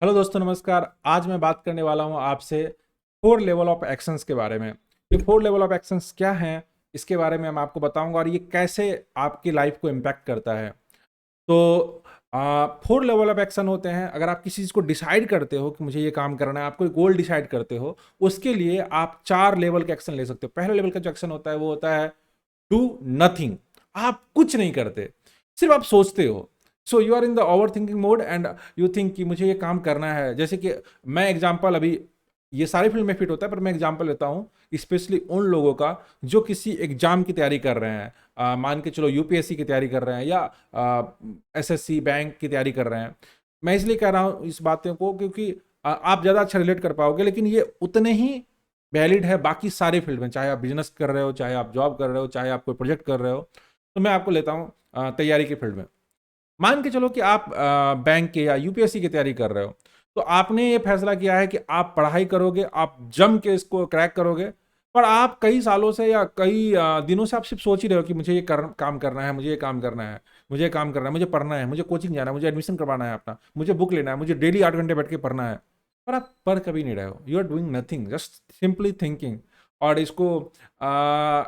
Hello दोस्तों, नमस्कार। आज मैं बात करने वाला हूं आपसे 4 लेवल ऑफ एक्शंस के बारे में। ये 4 लेवल ऑफ एक्शंस क्या हैं, इसके बारे में मैं आपको बताऊंगा और ये कैसे आपकी लाइफ को इम्पैक्ट करता है। तो 4 लेवल ऑफ एक्शन होते हैं। अगर आप किसी चीज़ को डिसाइड करते हो कि मुझे ये काम करना है, आप कोई गोल डिसाइड करते हो, उसके लिए आप 4 लेवल के एक्शन ले सकते हो। पहले लेवल का जो एक्शन होता है वो होता है डू नथिंग। आप कुछ नहीं करते, सिर्फ आप सोचते हो। So you are in the overthinking mode and you think कि मुझे ये काम करना है। जैसे कि मैं एग्जाम्पल, अभी ये सारी फील्ड में फिट होता है, पर मैं एग्जाम्पल लेता हूँ स्पेशली उन लोगों का जो किसी एग्जाम की तैयारी कर रहे हैं। मान के चलो यूपीएससी की तैयारी कर रहे हैं या एसएससी बैंक की तैयारी कर रहे हैं। मैं इसलिए कह रहा हूँ इस बातों को क्योंकि आप ज़्यादा अच्छा रिलेट कर पाओगे, लेकिन ये उतने ही वैलिड है बाकी सारे फील्ड में। चाहे आप बिजनेस कर रहे हो, चाहे आप जॉब कर रहे हो, चाहे आप कोई प्रोजेक्ट कर रहे हो। तो मैं आपको लेता हूँ तैयारी के फील्ड में। मान के चलो कि आप बैंक के या यूपीएससी की तैयारी कर रहे हो। तो आपने ये फैसला किया है कि आप पढ़ाई करोगे, आप जम के इसको क्रैक करोगे। पर आप कई सालों से या कई दिनों से आप सिर्फ सोच ही रहे हो कि मुझे ये काम करना है, मुझे ये काम करना है, मुझे ये काम करना है, मुझे पढ़ना है, मुझे कोचिंग जाना है, मुझे एडमिशन करवाना है अपना, मुझे बुक लेना है, मुझे डेली 8 घंटे बैठ के पढ़ना है। पर आप पढ़ कभी नहीं रहे हो। You are doing nothing, just simply thinking. और इसको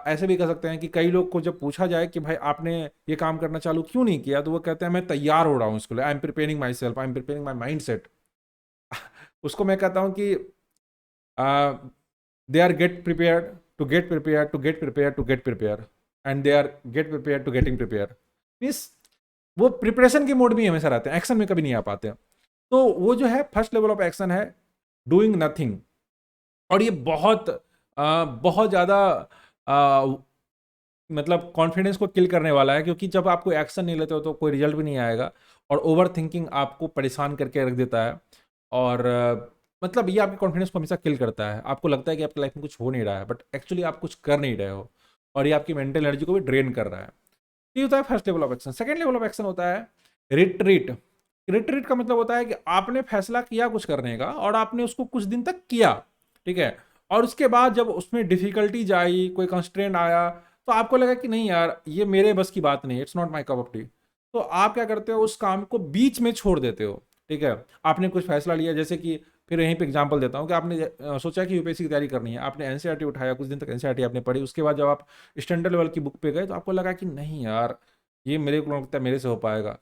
ऐसे भी कह सकते हैं कि कई लोग को जब पूछा जाए कि भाई आपने ये काम करना चालू क्यों नहीं किया, तो वो कहते हैं मैं तैयार हो रहा हूँ इसके लिए। I am preparing myself, I am preparing my mindset. उसको मैं कहता हूँ कि they are get prepare to get prepare to get prepare to get prepare and they are get prepare to getting prepare. Means वो preparation के mode में ही हमेशा रहते हैं, एक्शन में कभी नहीं आ पाते। तो वो जो है फर्स्ट लेवल ऑफ एक्शन है डूइंग नथिंग। और ये बहुत ज़्यादा मतलब कॉन्फिडेंस को किल करने वाला है, क्योंकि जब आप कोई एक्शन नहीं लेते हो तो कोई रिजल्ट भी नहीं आएगा। और ओवर थिंकिंग आपको परेशान करके रख देता है। और मतलब ये आपके कॉन्फिडेंस को हमेशा किल करता है। आपको लगता है कि आपकी लाइफ में कुछ हो नहीं रहा है, बट एक्चुअली आप कुछ कर नहीं रहे हो। और ये आपकी मेंटल एनर्जी को भी ड्रेन कर रहा है। ये होता है first level of action. Second level of action होता है रिट्रीट। रिट्रीट का मतलब होता है कि आपने फैसला किया कुछ करने का और आपने उसको कुछ दिन तक किया, ठीक है। और उसके बाद जब उसमें डिफिकल्टीज आई, कोई कंस्ट्रेंट आया, तो आपको लगा कि नहीं यार, ये मेरे बस की बात नहीं है, it's not my cup of T. तो आप क्या करते हो, उस काम को बीच में छोड़ देते हो, ठीक है। आपने कुछ फैसला लिया, जैसे कि फिर यहीं पे एग्जांपल देता हूँ कि आपने सोचा कि यूपीएससी की तैयारी करनी है, आपने एनसीईआरटी उठाया, कुछ दिन तक एनसीईआरटी आपने पढ़ी। उसके बाद जब आप स्टैंडर्ड लेवल की बुक पे गए तो आपको लगा कि नहीं यार, ये मेरे को लगता है मेरे से हो पाएगा।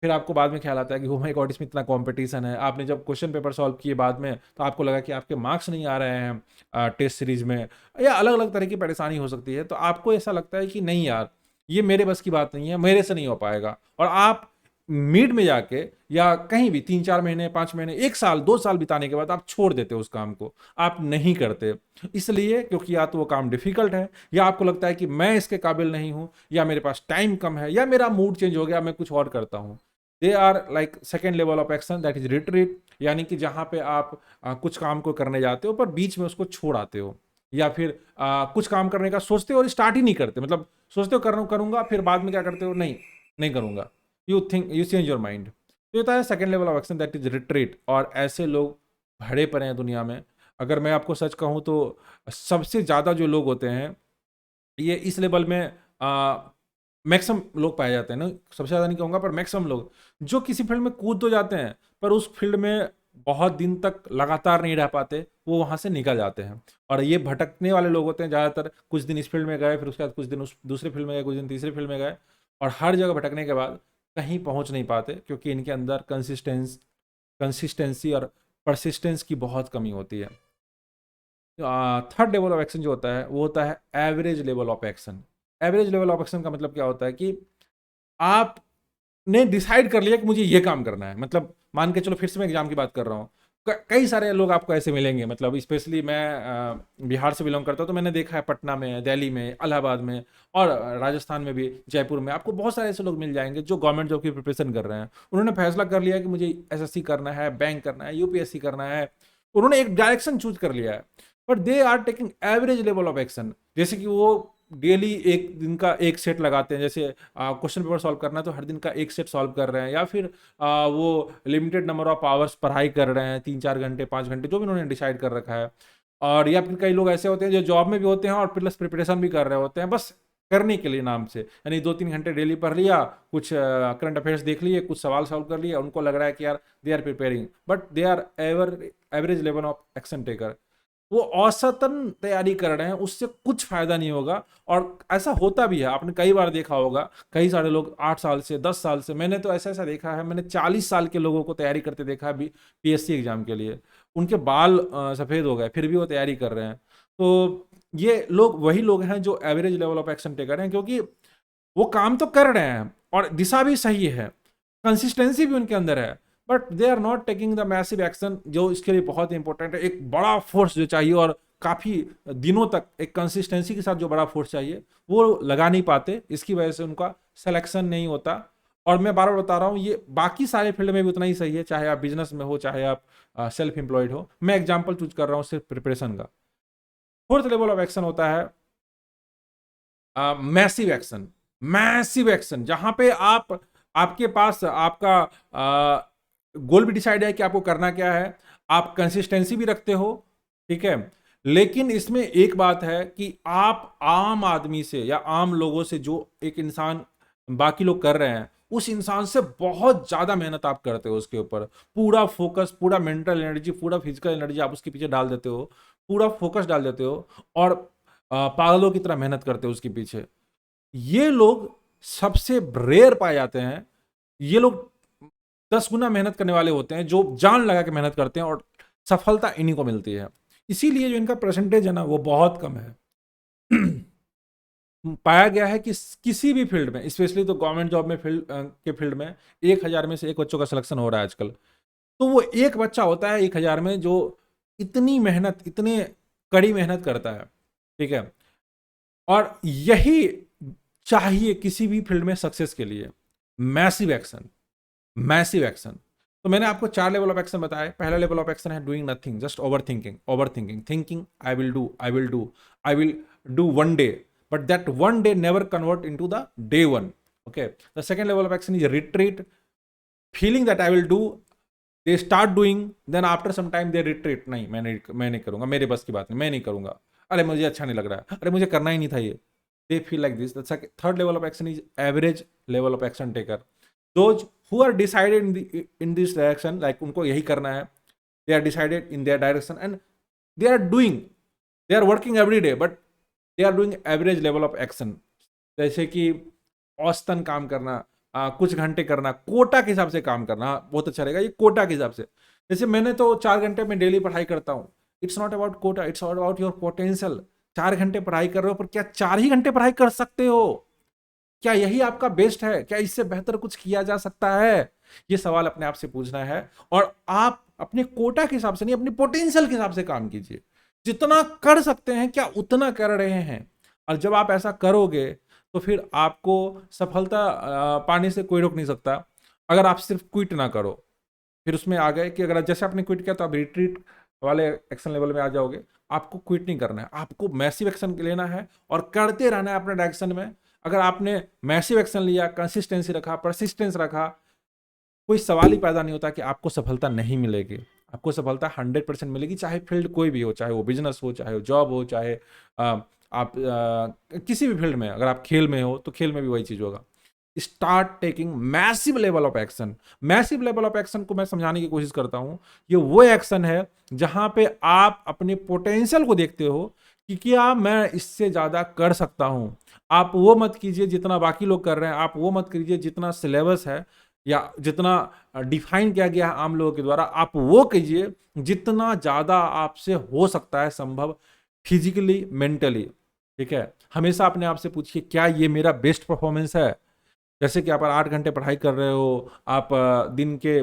फिर आपको बाद में ख्याल आता है कि ओ माय गॉड, इसमें इतना कंपटीशन है। आपने जब क्वेश्चन पेपर सॉल्व किए बाद में, तो आपको लगा कि आपके मार्क्स नहीं आ रहे हैं टेस्ट सीरीज में, या अलग अलग तरह की परेशानी हो सकती है। तो आपको ऐसा लगता है कि नहीं यार, ये मेरे बस की बात नहीं है, मेरे से नहीं हो पाएगा। और आप मिड में जाके या कहीं भी 3-4 महीने, 5 महीने, 1 साल, 2 साल बिताने के बाद आप छोड़ देते हो उस काम को, आप नहीं करते। इसलिए क्योंकि या तो वो काम डिफिकल्ट है, या आपको लगता है कि मैं इसके काबिल नहीं हूं, या मेरे पास टाइम कम है, या मेरा मूड चेंज हो गया, मैं कुछ और करता हूं। They are like second level of action, that is retreat. यानी कि जहां पे आप कुछ काम को करने जाते हो पर बीच में उसको छोड़ आते हो, या फिर कुछ काम करने का सोचते हो और स्टार्ट ही नहीं करते। मतलब सोचते हो करूंगा, फिर बाद में क्या करते हो, नहीं नहीं करूंगा। You change your mind. तो ये होता है second level of action, that is retreat. और ऐसे लोग भरे पड़े हैं दुनिया में। अगर मैं आपको सच कहूँ तो सबसे ज़्यादा जो लोग होते हैं ये इस लेवल में मैक्सिमम लोग पाए जाते हैं ना, सबसे ज़्यादा नहीं कहूँगा पर मैक्सिमम लोग जो किसी फील्ड में कूद तो जाते हैं, पर उस फील्ड में बहुत दिन तक लगातार नहीं रह पाते, वो वहाँ से निकल जाते हैं। और ये भटकने वाले लोग होते हैं ज़्यादातर। कुछ दिन इस फील्ड में गए, फिर उसके बाद कुछ दिन उस दूसरे फील्ड में गए, कुछ दिन तीसरे फील्ड में गए, और हर जगह भटकने के बाद कहीं पहुँच नहीं पाते, क्योंकि इनके अंदर कंसिस्टेंसी और परसिस्टेंस की बहुत कमी होती है। थर्ड लेवल ऑफ एक्शन जो होता है वो होता है average level of action. Average level of action का मतलब क्या होता है कि आपने डिसाइड कर लिया कि मुझे ये काम करना है। मतलब मान के चलो, फिर से मैं एग्जाम की बात कर रहा हूँ। कई सारे लोग आपको ऐसे मिलेंगे, मतलब स्पेशली मैं बिहार से बिलोंग करता हूँ, तो मैंने देखा है पटना में, दिल्ली में, इलाहाबाद में, और राजस्थान में भी, जयपुर में आपको बहुत सारे ऐसे लोग मिल जाएंगे जो गवर्नमेंट जॉब की प्रिपरेशन कर रहे हैं। उन्होंने फैसला कर लिया कि मुझे एसएससी करना है, बैंक करना है, यूपीएससी करना है। उन्होंने एक डायरेक्शन चूज कर लिया है, but they are taking average level of action. जैसे कि वो डेली एक दिन का एक सेट लगाते हैं। जैसे क्वेश्चन पेपर सॉल्व करना है तो हर दिन का एक सेट सॉल्व कर रहे हैं, या फिर वो लिमिटेड नंबर ऑफ आवर्स पढ़ाई कर रहे हैं, 3-4 घंटे, 5 घंटे, जो भी उन्होंने डिसाइड कर रखा है। और या फिर कई लोग ऐसे होते हैं जो जॉब में भी होते हैं और प्लस प्रिपरेशन भी कर रहे होते हैं। बस करने के लिए नाम से, यानी 2-3 घंटे डेली पढ़ लिया, कुछ करंट अफेयर्स देख लिए, कुछ सवाल सॉल्व कर लिया, उनको लग रहा है कि यार they are preparing, but they are average level of action taker. वो औसतन तैयारी कर रहे हैं, उससे कुछ फायदा नहीं होगा। और ऐसा होता भी है, आपने कई बार देखा होगा, कई सारे लोग 8 साल से 10 साल से, मैंने तो ऐसा ऐसा देखा है, मैंने 40 साल के लोगों को तैयारी करते देखा है पीएससी एग्जाम के लिए। उनके बाल सफ़ेद हो गए, फिर भी वो तैयारी कर रहे हैं। तो ये लोग वही लोग हैं जो average level of action taker हैं, क्योंकि वो काम तो कर रहे हैं और दिशा भी सही है, कंसिस्टेंसी भी उनके अंदर है, but they are not taking the massive action, जो इसके लिए बहुत इंपॉर्टेंट है। एक बड़ा फोर्स जो चाहिए और काफ़ी दिनों तक एक कंसिस्टेंसी के साथ जो बड़ा फोर्स चाहिए, वो लगा नहीं पाते। इसकी वजह से उनका सिलेक्शन नहीं होता। और मैं बार बार बता रहा हूँ, ये बाकी सारे फील्ड में भी उतना ही सही है, चाहे आप बिजनेस में हो, चाहे आप सेल्फ एम्प्लॉयड हो। मैं एग्जाम्पल चूज कर रहा हूँ सिर्फ प्रिपरेशन का। फोर्थ लेवल ऑफ एक्शन होता है मैसिव एक्शन। मैसिव एक्शन जहां पे आपके पास आपका गोल भी डिसाइड है कि आपको करना क्या है, आप कंसिस्टेंसी भी रखते हो, ठीक है। लेकिन इसमें एक बात है कि आप आम आदमी से या आम लोगों से, जो एक इंसान बाकी लोग कर रहे हैं, उस इंसान से बहुत ज्यादा मेहनत आप करते हो उसके ऊपर। पूरा फोकस, पूरा मेंटल एनर्जी, पूरा फिजिकल एनर्जी आप उसके पीछे डाल देते हो, पूरा फोकस डाल देते हो, और पागलों की तरह मेहनत करते हो उसके पीछे। ये लोग सबसे रेयर पाए जाते हैं। ये लोग 10 गुना मेहनत करने वाले होते हैं, जो जान लगा के मेहनत करते हैं, और सफलता इन्हीं को मिलती है। इसीलिए जो इनका परसेंटेज है ना, वो बहुत कम है। पाया गया है कि किसी भी फील्ड में, स्पेशली तो गवर्नमेंट जॉब में के फील्ड में, 1,000 में से एक बच्चों का सिलेक्शन हो रहा है आजकल। तो वो एक बच्चा होता है 1,000 में जो इतनी मेहनत, इतने कड़ी मेहनत करता है, ठीक है। और यही चाहिए किसी भी फील्ड में सक्सेस के लिए, मैसिव एक्शन। Massive action. तो मैंने आपको 4 लेवल ऑफ एक्शन बताए। पहला लेवल ऑफ एक्शन है doing nothing, just overthinking. Overthinking, thinking I will do, I will do, I will do one day, but that one day never convert into the day one. Okay, the second level of action is retreat, feeling that I will do, they start doing, then after some time they retreat, नहीं मैं नहीं करूंगा, मेरे बस की बात नहीं, मैं नहीं करूंगा, अरे मुझे अच्छा नहीं लग रहा है, अरे मुझे करना ही नहीं था ये। They feel like this. The third level of action is average level of action taker. Those who are decided in this direction, like उनको यही करना है, they are decided in their direction and they are doing, they are working every day, but they are doing average level of action. जैसे कि औसतन काम करना, कुछ घंटे करना, कोटा के हिसाब से काम करना, बहुत अच्छा रहेगा ये, कोटा के हिसाब से। जैसे मैंने तो 4 घंटे में डेली पढ़ाई करता हूँ। It's not about Kota, it's about your potential. 4 घंटे पढ़ाई कर रहे हो, पर क्या 4 ही घंटे पढ़ाई कर सकते हो? क्या यही आपका बेस्ट है? क्या इससे बेहतर कुछ किया जा सकता है? ये सवाल अपने आप से पूछना है। और आप अपने कोटा के हिसाब से नहीं, अपने पोटेंशियल के हिसाब से काम कीजिए। जितना कर सकते हैं, क्या उतना कर रहे हैं? और जब आप ऐसा करोगे, तो फिर आपको सफलता पाने से कोई रोक नहीं सकता। अगर आप सिर्फ क्विट ना करो, फिर उसमें आ गए कि अगर जैसे आपने क्विट किया तो आप रिट्रीट वाले एक्शन लेवल में आ जाओगे। आपको क्विट नहीं करना है, आपको मैसिव एक्शन लेना है और करते रहना है अपने डायरेक्शन में। अगर आपने मैसिव एक्शन लिया, कंसिस्टेंसी रखा, परसिस्टेंस रखा, कोई सवाल ही पैदा नहीं होता कि आपको सफलता नहीं मिलेगी। आपको सफलता 100% मिलेगी, चाहे फील्ड कोई भी हो, चाहे वो बिजनेस हो, चाहे वो जॉब हो, चाहे आप किसी भी फील्ड में, अगर आप खेल में हो तो खेल में भी वही चीज होगा। Start taking massive level of action. Massive level of action को मैं समझाने की कोशिश करता हूं। ये वो एक्शन है जहां पे आप अपने पोटेंशियल को देखते हो कि क्या मैं इससे ज्यादा कर सकता हूं। आप वो मत कीजिए जितना बाकी लोग कर रहे हैं, आप वो मत कीजिए जितना सिलेबस है या जितना डिफाइन किया गया है आम लोगों के द्वारा। आप वो कीजिए जितना ज्यादा आपसे हो सकता है संभव, फिजिकली, मेंटली, ठीक है। हमेशा अपने आप से पूछिए, क्या ये मेरा बेस्ट परफॉर्मेंस है? जैसे कि आप 8 घंटे पढ़ाई कर रहे हो, आप दिन के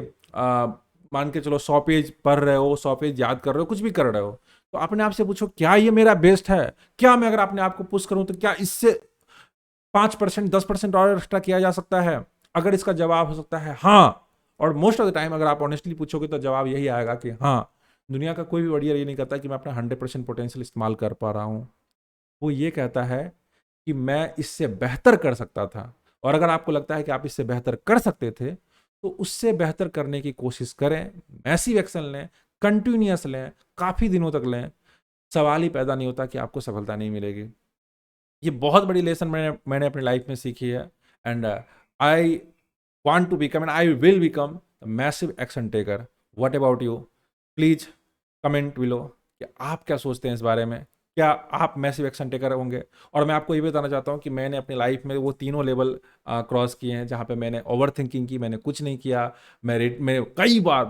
मान के चलो 100 पेज पढ़ रहे हो, 100 पेज याद कर रहे हो, कुछ भी कर रहे हो, तो अपने आप से पूछो, क्या ये मेरा बेस्ट है? क्या मैं अगर अपने आप को पुश करूं तो क्या इससे 5%, 10% और एक्स्ट्रा किया जा सकता है? अगर इसका जवाब हो सकता है हाँ, और मोस्ट ऑफ द टाइम अगर आप ऑनेस्टली पूछोगे तो जवाब यही आएगा कि हाँ, दुनिया का कोई भी वॉरियर ये नहीं कहता कि मैं अपना 100% पोटेंशियल इस्तेमाल कर पा रहा हूँ। वो ये कहता है कि मैं इससे बेहतर कर सकता था। और अगर आपको लगता है कि आप इससे बेहतर कर सकते थे, तो उससे बेहतर करने की कोशिश करें, मैसिव एक्शन लें, कंटिन्यूअस लें, काफ़ी दिनों तक लें। सवाल ही पैदा नहीं होता कि आपको सफलता नहीं मिलेगी। ये बहुत बड़ी लेसन मैंने अपनी लाइफ में सीखी है। And I want to become and I will become massive action taker. What about you? Please comment below कि आप क्या सोचते हैं इस बारे में। क्या आप मैसिव एक्शन टेकर होंगे? और मैं आपको ये भी बताना चाहता हूँ कि मैंने अपनी लाइफ में वो तीनों लेवल क्रॉस किए हैं जहाँ पे मैंने ओवर थिंकिंग की, मैंने कुछ नहीं किया, मैं कई बार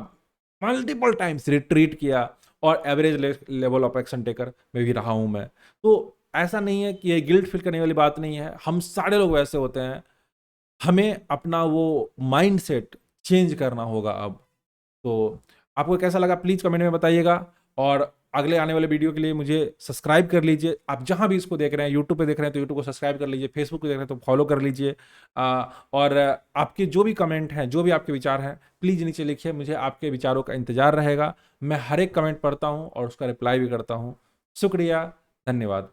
मल्टीपल टाइम्स रिट्रीट किया, और average level of action taker में भी रहा हूँ मैं। तो ऐसा नहीं है कि ये गिल्ट फील करने वाली बात नहीं है, हम सारे लोग वैसे होते हैं। हमें अपना वो माइंडसेट चेंज करना होगा अब। तो आपको कैसा लगा प्लीज़ कमेंट में बताइएगा, और अगले आने वाले वीडियो के लिए मुझे सब्सक्राइब कर लीजिए। आप जहां भी इसको देख रहे हैं, यूट्यूब पे देख रहे हैं तो यूट्यूब को सब्सक्राइब कर लीजिए, फेसबुक पे देख रहे हैं तो फॉलो कर लीजिए। और आपके जो भी कमेंट हैं, जो भी आपके विचार हैं, प्लीज़ नीचे लिखिए, मुझे आपके विचारों का इंतजार रहेगा। मैं हर एक कमेंट पढ़ता हूँ और उसका रिप्लाई भी करता हूँ। शुक्रिया, धन्यवाद।